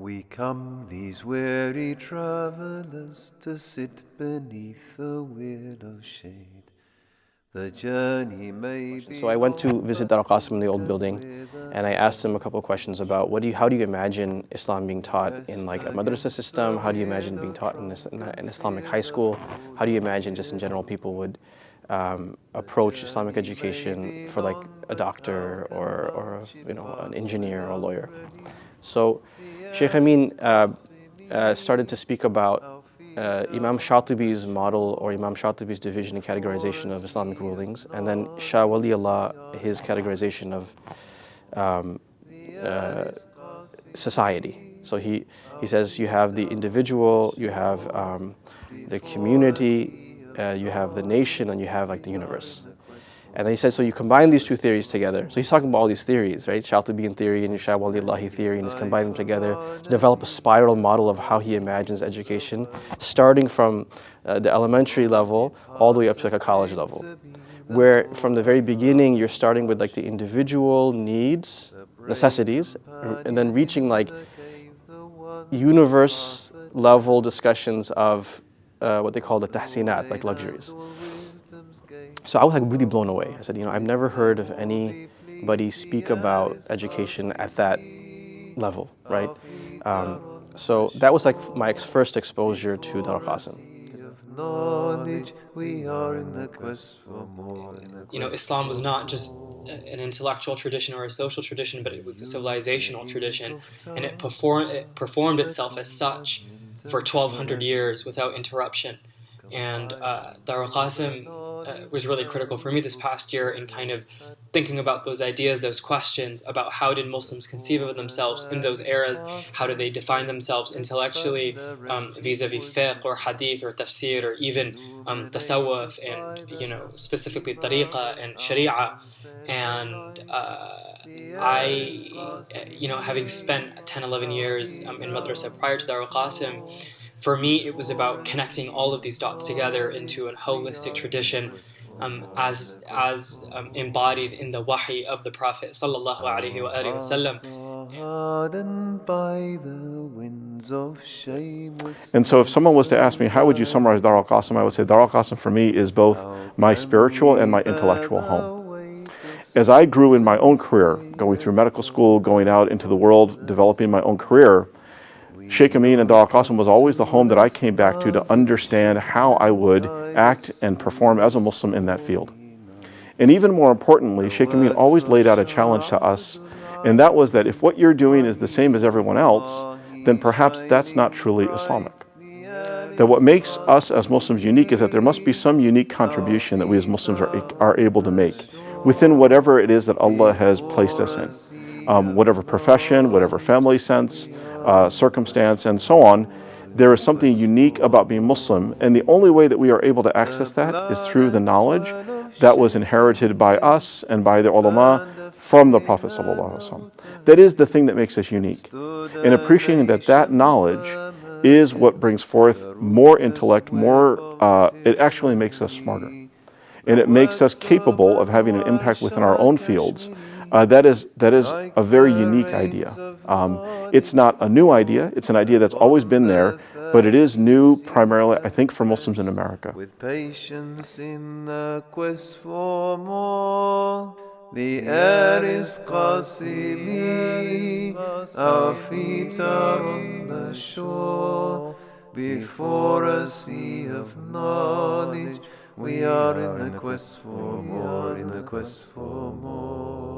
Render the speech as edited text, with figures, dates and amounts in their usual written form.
We come, these weary travelers, to sit beneath the willow shade. The journey may be. So I went to visit Darul Qasim in the old building, and I asked him a couple of questions about how do you imagine Islam being taught in like a madrasa system? How do you imagine being taught in an Islamic high school? How do you imagine just in general people would approach Islamic education for like a doctor or an engineer or a lawyer? So Sheikh Amin started to speak about Imam Shatibi's model or Imam Shatibi's division and categorization of Islamic rulings, and then Shah Waliullah, his categorization of society. So he says you have the individual, you have the community, you have the nation, and you have like the universe. And then he says, so you combine these two theories together. So he's talking about all these theories, right? Shatibian theory and Shah Waliullahi theory, and he's combining them together to develop a spiral model of how he imagines education, starting from the elementary level all the way up to like a college level, where from the very beginning you're starting with like the individual needs, necessities, and then reaching like universe level discussions of what they call the tahsinat, like luxuries. So I was like really blown away. I said, I've never heard of anybody speak about education at that level, right? So that was like my first exposure to Darul Qasim. Islam was not just an intellectual tradition or a social tradition, but it was a civilizational tradition, and it performed itself as such for 1,200 years without interruption. And Darul Qasim was really critical for me this past year in kind of thinking about those ideas, those questions about how did Muslims conceive of themselves in those eras, how do they define themselves intellectually vis-a-vis fiqh or hadith or tafsir or even tasawwuf and specifically tariqah and sharia. And having spent 10, 11 years in madrasa prior to Darul Qasim, for me, it was about connecting all of these dots together into a holistic tradition as embodied in the wahi of the Prophet sallallahu alaihi wasallam. And so if someone was to ask me, how would you summarize Darul Qasim, I would say Darul Qasim for me is both my spiritual and my intellectual home. As I grew in my own career, going through medical school, going out into the world, developing my own career, Sheikh Amin and Darul Qasim was always the home that I came back to understand how I would act and perform as a Muslim in that field. And even more importantly, Sheikh Amin always laid out a challenge to us, and that was that if what you're doing is the same as everyone else, then perhaps that's not truly Islamic. That what makes us as Muslims unique is that there must be some unique contribution that we as Muslims are able to make within whatever it is that Allah has placed us in. Whatever profession, whatever family sense, circumstance, and so on, there is something unique about being Muslim, and the only way that we are able to access that is through the knowledge that was inherited by us and by the ulama from the Prophet ﷺ. That is the thing that makes us unique. And appreciating that knowledge is what brings forth more intellect, it actually makes us smarter. And it makes us capable of having an impact within our own fields. That is a very unique idea. It's not a new idea. It's an idea that's always been there, but it is new primarily, I think, for Muslims in America. With patience in the quest for more, the air is Qasimi, our feet are on the shore. Before a sea of knowledge, we are in the quest for more, in the quest for more.